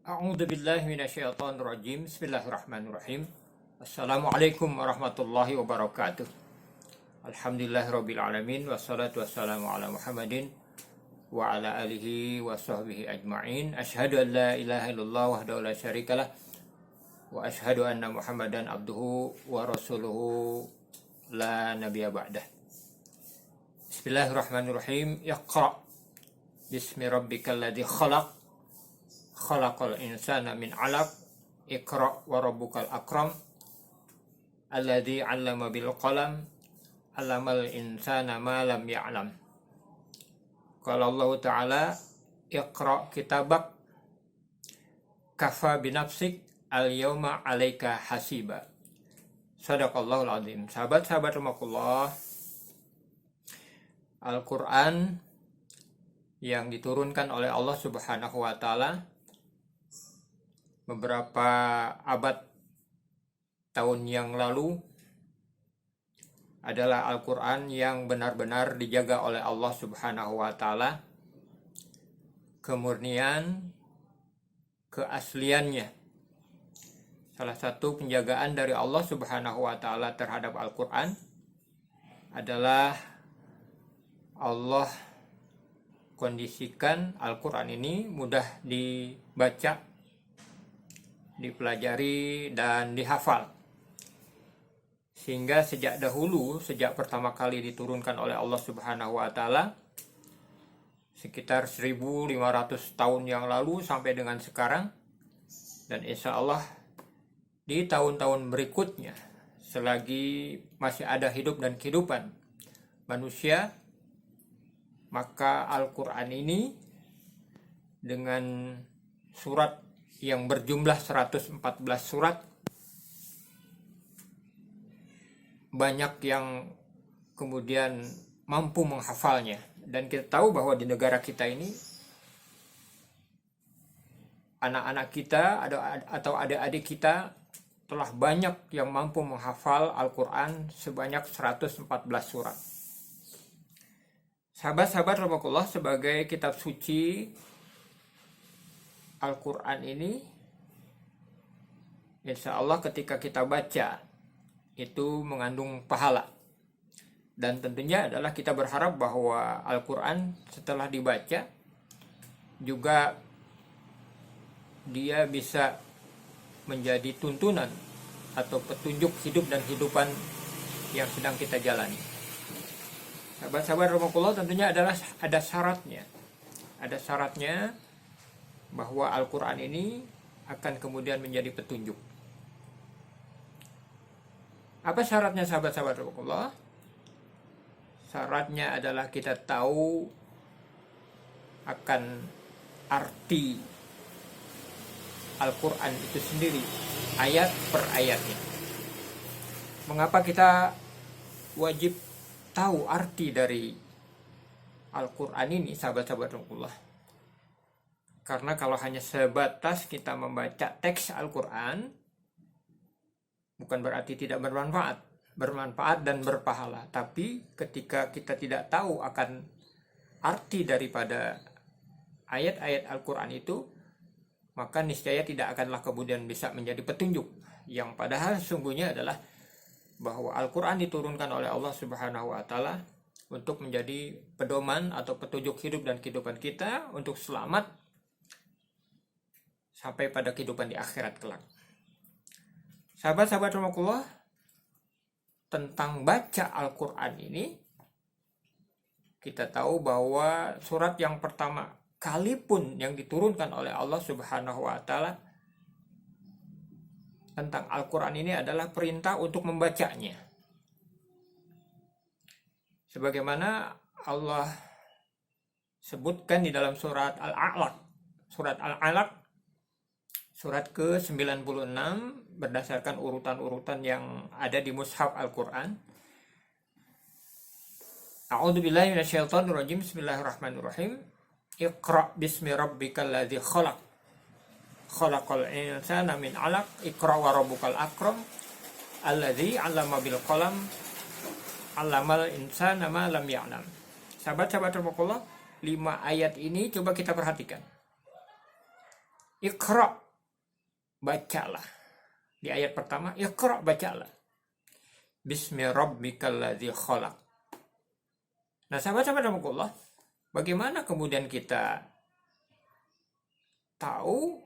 A'udzu billahi minasyaitonir rajim. Bismillahirrahmanirrahim. Assalamualaikum warahmatullahi wabarakatuh. Alhamdulillahirabbil alamin wassalatu wassalamu ala Muhammadin wa ala alihi wa sahbihi ajma'in. Asyhadu an la ilaha illallah wahdahu la syarikalah wa asyhadu anna Muhammadan abduhu wa rasuluhu la nabiyya ba'dah. Bismillahirrahmanirrahim. Iqra bismi rabbikal ladzi khalaq khalaqal insana min 'alaq. Iqra wa rabbukal akram alladzi 'allama bil qalam 'allamal insana ma lam ya'lam. Qala Allah Ta'ala, Iqra kitabak kafa binafsik al yawma 'alaika hasiba. Shadaqallahul azim. Sahabat-sahabat rahimakumullah, Al-Qur'an yang diturunkan oleh Allah Subhanahu wa taala beberapa abad tahun yang lalu adalah Al-Quran yang benar-benar dijaga oleh Allah Subhanahu wa taala, kemurnian, keasliannya. Salah satu penjagaan dari Allah Subhanahu wa taala terhadap Al-Quran adalah Allah kondisikan Al-Quran ini mudah dibaca, dipelajari, dan dihafal. Sehingga sejak dahulu, sejak pertama kali diturunkan oleh Allah Subhanahu wa taala sekitar 1500 tahun yang lalu sampai dengan sekarang, dan insya Allah di tahun-tahun berikutnya selagi masih ada hidup dan kehidupan manusia, maka Al-Quran ini dengan surat yang berjumlah 114 surat, banyak yang kemudian mampu menghafalnya. Dan kita tahu bahwa di negara kita ini anak-anak kita atau adik-adik kita telah banyak yang mampu menghafal Al-Quran sebanyak 114 surat. Sahabat-sahabat rahimakumullah, sebagai kitab suci Al-Quran ini, insya Allah ketika kita baca itu mengandung pahala. Dan tentunya adalah kita berharap bahwa Al-Quran setelah dibaca juga dia bisa menjadi tuntunan atau petunjuk hidup dan kehidupan yang sedang kita jalani. Sahabat-sahabat rahimakumullah, tentunya adalah ada syaratnya. Ada syaratnya bahwa Al-Quran ini akan kemudian menjadi petunjuk. Apa syaratnya, sahabat-sahabat rahimakumullah? Syaratnya adalah kita tahu akan arti Al-Quran itu sendiri, ayat per ayatnya. Mengapa kita wajib tahu arti dari Al-Quran ini, sahabat-sahabat rahimakumullah? Karena kalau hanya sebatas kita membaca teks Al-Quran, bukan berarti tidak bermanfaat dan berpahala. Tapi ketika kita tidak tahu akan arti daripada ayat-ayat Al-Quran itu, maka niscaya tidak akanlah kemudian bisa menjadi petunjuk. Yang padahal sesungguhnya adalah bahwa Al-Quran diturunkan oleh Allah Subhanahu wa taala untuk menjadi pedoman atau petunjuk hidup dan kehidupan kita untuk selamat sampai pada kehidupan di akhirat kelak. Sahabat-sahabat rahimakumullah, tentang baca Al-Quran ini, kita tahu bahwa surat yang pertama kali pun yang diturunkan oleh Allah Subhanahu wa taala tentang Al-Quran ini adalah perintah untuk membacanya. Sebagaimana Allah sebutkan di dalam surat Al-A'laq. Surat Al-A'laq surat ke-96 berdasarkan urutan-urutan yang ada di mushaf Al-Quran. A'udzu billahi minasyaitonir rajim. Bismillahirrahmanirrahim. Iqra bismi rabbikal ladzi khalaq khalaqal insana min 'alaq. Iqra wa rabbukal akram alladzi 'allama bil qalam 'allamal insana ma lam ya'lam. Sahabat-sahabat rahimakumullah, 5 ayat ini coba kita perhatikan. Iqra, bacalah. Di ayat pertama, Iqra, bacalah. Bismi rabbikal ladzi khalaq. Nah, sahabat-sahabat rahimakumullah, bagaimana kemudian kita tahu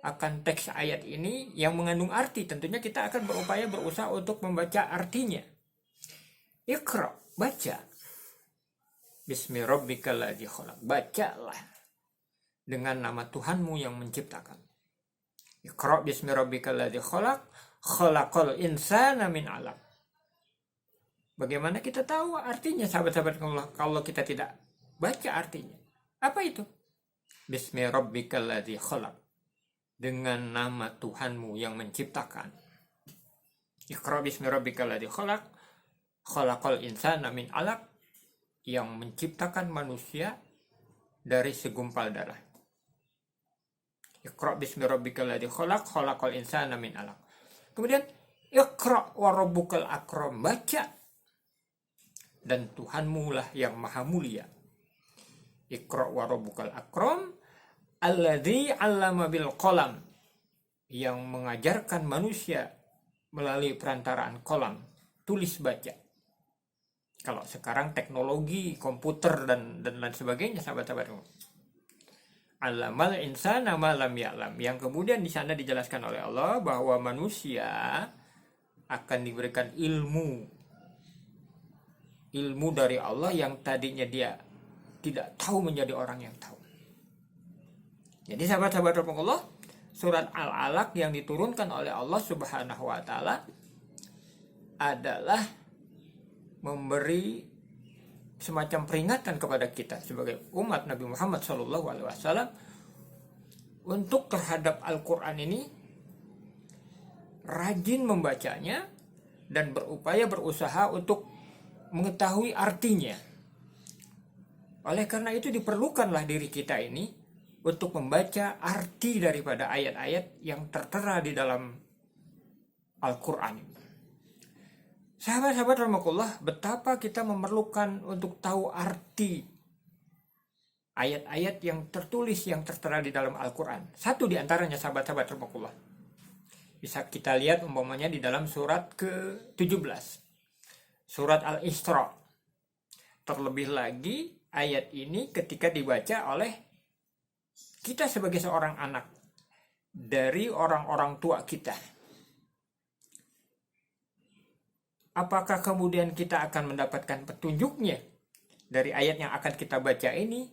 akan teks ayat ini yang mengandung arti? Tentunya kita akan berusaha untuk membaca artinya. Iqra, baca. Bismi rabbikal ladzi khalaq. Bacalah dengan nama Tuhanmu yang menciptakan. Iqra bismi rabbikal ladzi khalaq, khalaqal insana min 'alaq. Bagaimana kita tahu artinya, sahabat-sahabat Allah, kalau kita tidak baca artinya? Apa itu? Bismi rabbikal ladzi khalaq. Dengan nama Tuhanmu yang menciptakan. Iqra bismi rabbikal ladzi khalaq, khalaqal insana min 'alaq. Yang menciptakan manusia dari segumpal darah. Iqra bismi rabbikal ladzi khalaq, khalaqal insana min 'alaq. Kemudian Iqra wa rabbukal akram, baca, dan Tuhanmu lah yang maha mulia. Iqra wa rabbukal akram alladzi 'allama bil qalam, yang mengajarkan manusia melalui perantaraan qalam, tulis baca. Kalau sekarang teknologi komputer dan lain sebagainya, sahabat-sahabat. Allamal insana ma lam ya'lam, yang kemudian di sana dijelaskan oleh Allah bahwa manusia akan diberikan ilmu dari Allah yang tadinya dia tidak tahu menjadi orang yang tahu. Jadi sahabat-sahabat Allah, surat Al-Alaq yang diturunkan oleh Allah Subhanahu wa taala adalah memberi semacam peringatan kepada kita sebagai umat Nabi Muhammad SAW untuk terhadap Al-Quran ini rajin membacanya dan berusaha untuk mengetahui artinya. Oleh karena itu diperlukanlah diri kita ini untuk membaca arti daripada ayat-ayat yang tertera di dalam Al-Quran. Sahabat-sahabat rahimakumullah, betapa kita memerlukan untuk tahu arti ayat-ayat yang tertulis, yang tertera di dalam Al-Quran. Satu di antaranya, sahabat-sahabat rahimakumullah, bisa kita lihat umpamanya di dalam surat ke-17, surat Al-Isra. Terlebih lagi ayat ini ketika dibaca oleh kita sebagai seorang anak dari orang-orang tua kita. Apakah kemudian kita akan mendapatkan petunjuknya dari ayat yang akan kita baca ini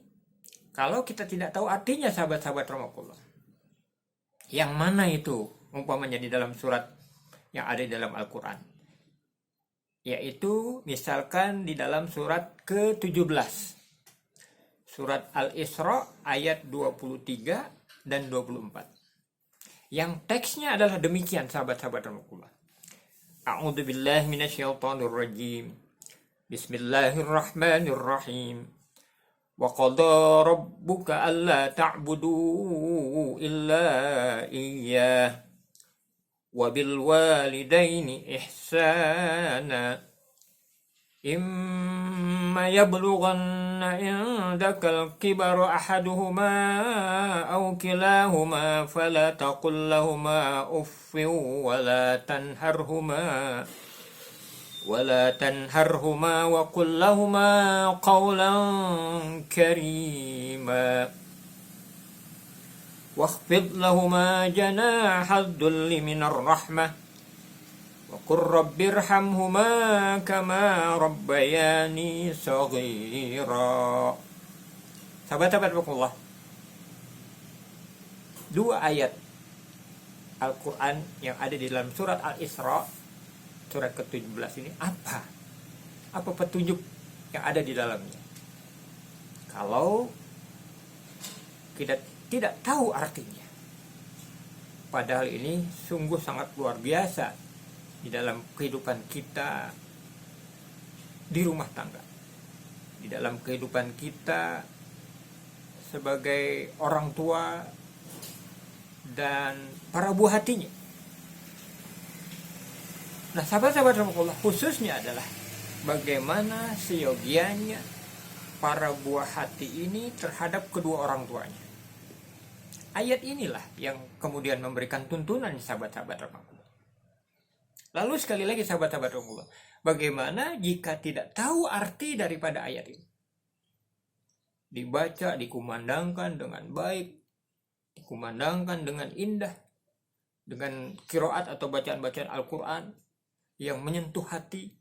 kalau kita tidak tahu artinya, sahabat-sahabat rahimakumullah? Yang mana itu umpamanya di dalam surat yang ada di dalam Al-Quran? Yaitu misalkan di dalam surat ke-17, surat Al-Isra ayat 23 dan 24. Yang teksnya adalah demikian, sahabat-sahabat rahimakumullah. A'udzu billahi minasyaitonir rajim. Bismillahirrahmanirrahim. Wa qada rabbuka alla ta'budu illa iyyah wa bil walidaini ihsana. Imma yablughanna indakal kibaru ahaduhuma aw kilahuma fala taqul lahumā uffin wa la tanharhuma wa qul lahumā qawlan karīmā wakhfid lahumā janāha ad-dulli minar rahmah wa qur rabbirhamhuma kama rabbayani shaghira. Sahabat-sahabat Allah, dua ayat Al-Quran yang ada di dalam surat Al-Isra, surat ke-17 ini, apa petunjuk yang ada di dalamnya? Kalau kita tidak tahu artinya, padahal ini sungguh sangat luar biasa di dalam kehidupan kita di rumah tangga, di dalam kehidupan kita sebagai orang tua dan para buah hatinya. Nah, sahabat-sahabat rahimakumullah, khususnya adalah bagaimana seyogianya para buah hati ini terhadap kedua orang tuanya. ayat inilah yang kemudian memberikan tuntunan sahabat-sahabat rahmatullah. Lalu sekali lagi sahabat-sahabat rahmatullah, bagaimana jika tidak tahu arti daripada ayat ini? Dibaca, dikumandangkan dengan baik, dikumandangkan dengan indah, dengan qiraat atau bacaan-bacaan Al-Quran yang menyentuh hati.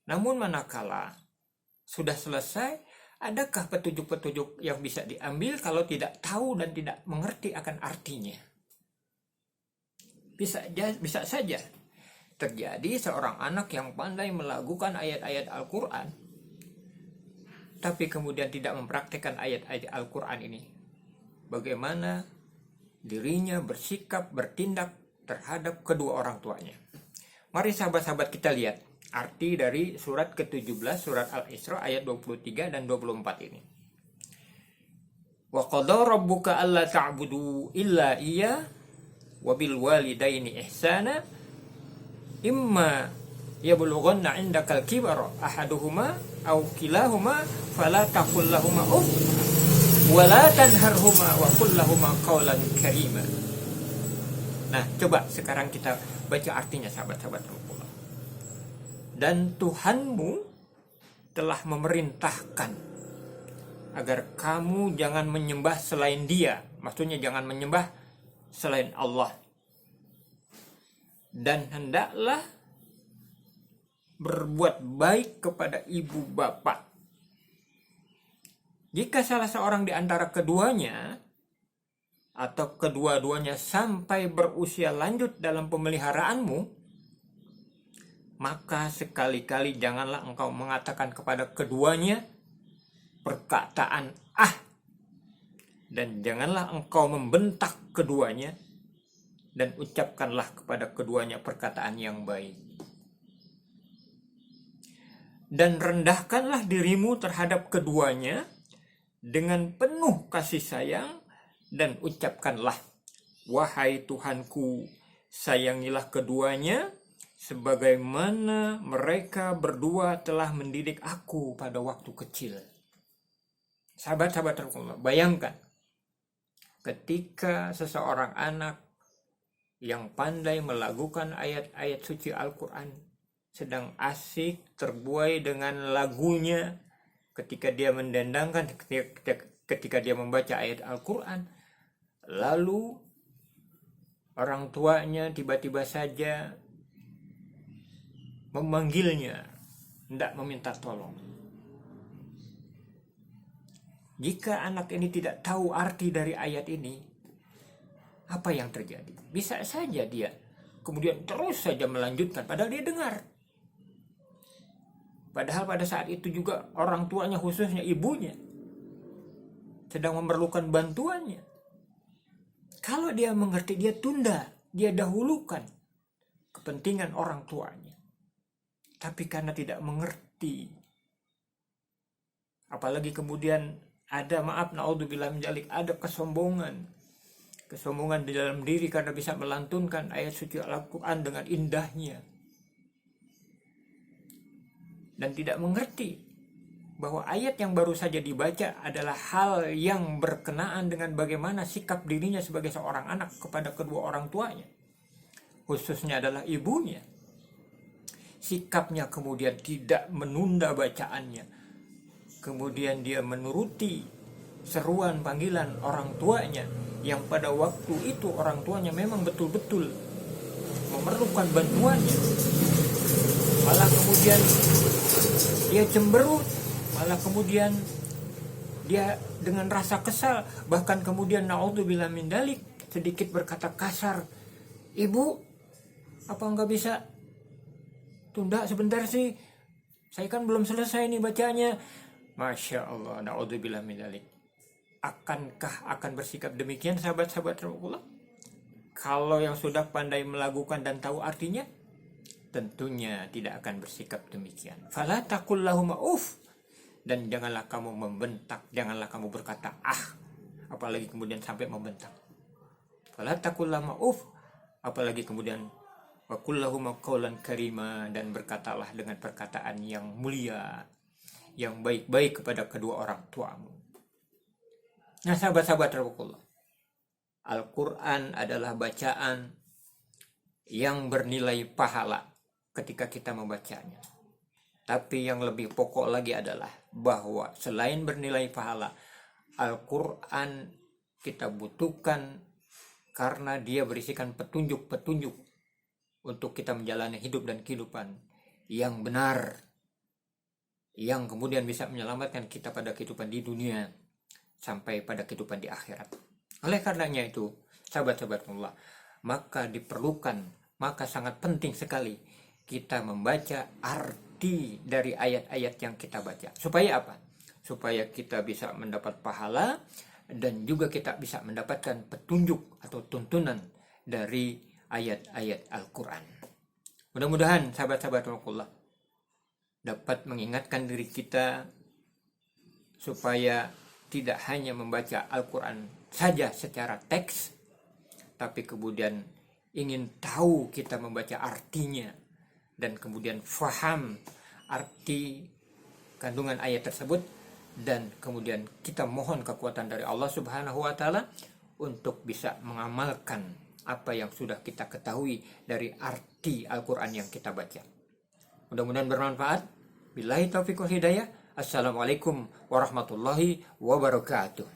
Namun manakala sudah selesai, adakah petunjuk-petunjuk yang bisa diambil kalau tidak tahu dan tidak mengerti akan artinya? Bisa saja terjadi seorang anak yang pandai melakukan ayat-ayat Al-Quran, tapi kemudian tidak mempraktikkan ayat-ayat Al-Quran ini. Bagaimana dirinya bersikap, bertindak terhadap kedua orang tuanya. Mari sahabat-sahabat kita lihat arti dari surat ke-17, surat Al-Isra ayat 23 dan 24 ini. Wa qadha rabbuka alla ta'budu illa iya wa bil walidaini ihsana imma yablughanna 'indakal kibara ahaduhuma aw kilahuma fala taqul lahumā uff wa la tanharhumā wa qul lahumā qawlan karīmā. Nah, coba sekarang kita baca artinya sahabat-sahabat rahmatullah. Dan Tuhanmu telah memerintahkan agar kamu jangan menyembah selain Dia. Maksudnya jangan menyembah selain Allah. Dan hendaklah berbuat baik kepada ibu bapak. Jika salah seorang di antara keduanya atau kedua-duanya sampai berusia lanjut dalam pemeliharaanmu, maka sekali-kali janganlah engkau mengatakan kepada keduanya perkataan ah, dan janganlah engkau membentak keduanya, dan ucapkanlah kepada keduanya perkataan yang baik. Dan rendahkanlah dirimu terhadap keduanya dengan penuh kasih sayang, dan ucapkanlah, wahai Tuhanku, sayangilah keduanya sebagaimana mereka berdua telah mendidik aku pada waktu kecil. Sahabat-sahabat terhormat, bayangkan ketika seseorang anak yang pandai melakukan ayat-ayat suci Al-Quran sedang asik terbuai dengan lagunya, ketika dia mendendangkan, ketika dia membaca ayat Al-Quran, lalu orang tuanya tiba-tiba saja memanggilnya, hendak meminta tolong. Jika anak ini tidak tahu arti dari ayat ini, apa yang terjadi? Bisa saja dia kemudian terus saja melanjutkan, padahal dia dengar. Padahal pada saat itu juga orang tuanya, khususnya ibunya, sedang memerlukan bantuannya. Kalau dia mengerti, dia tunda, dia dahulukan kepentingan orang tuanya. Tapi karena tidak mengerti, apalagi kemudian ada, maaf, naudzubillah min dzalik, ada kesombongan di dalam diri karena bisa melantunkan ayat suci Al-Quran dengan indahnya, dan tidak mengerti bahwa ayat yang baru saja dibaca adalah hal yang berkenaan dengan bagaimana sikap dirinya sebagai seorang anak kepada kedua orang tuanya, khususnya adalah ibunya. Sikapnya kemudian tidak menunda bacaannya, kemudian dia menuruti seruan panggilan orang tuanya, yang pada waktu itu orang tuanya memang betul-betul memerlukan bantuannya. Malah kemudian dia cemberut, malah kemudian dia dengan rasa kesal, bahkan kemudian naudzubillah min dzalik sedikit berkata kasar, "Ibu, apa enggak bisa tunda sebentar sih? Saya kan belum selesai nih bacanya." Masya Allah, naudzubillah min dzalik. Akankah akan bersikap demikian sahabat-sahabat Allah? Kalau yang sudah pandai melakukan dan tahu artinya, tentunya tidak akan bersikap demikian. Fala taqul lahumā uff, dan janganlah kamu membentak, janganlah kamu berkata ah, apalagi kemudian sampai membentak. Fala taqul lahumā uff, apalagi kemudian wa qul lahumā qawlan karīmā, dan berkatalah dengan perkataan yang mulia, yang baik-baik kepada kedua orang tuamu. Nah, sahabat-sahabat Allah, Al-Quran adalah bacaan yang bernilai pahala ketika kita membacanya. Tapi yang lebih pokok lagi adalah bahwa selain bernilai pahala, Al-Quran kita butuhkan karena dia berisikan petunjuk-petunjuk untuk kita menjalani hidup dan kehidupan yang benar, yang kemudian bisa menyelamatkan kita pada kehidupan di dunia sampai pada kehidupan di akhirat. Oleh karenanya itu, sahabat-sahabat Allah, maka sangat penting sekali kita membaca arti dari ayat-ayat yang kita baca. Supaya apa? Supaya kita bisa mendapat pahala dan juga kita bisa mendapatkan petunjuk atau tuntunan dari ayat-ayat Al-Quran. Mudah-mudahan sahabat-sahabat Allah dapat mengingatkan diri kita supaya tidak hanya membaca Al-Quran saja secara teks, tapi kemudian ingin tahu kita membaca artinya dan kemudian faham arti kandungan ayat tersebut, dan kemudian kita mohon kekuatan dari Allah Subhanahu wa taala untuk bisa mengamalkan apa yang sudah kita ketahui dari arti Al-Quran yang kita baca. Mudah-mudahan bermanfaat. Billahi taufiq wal hidayah. Assalamualaikum warahmatullahi wabarakatuh.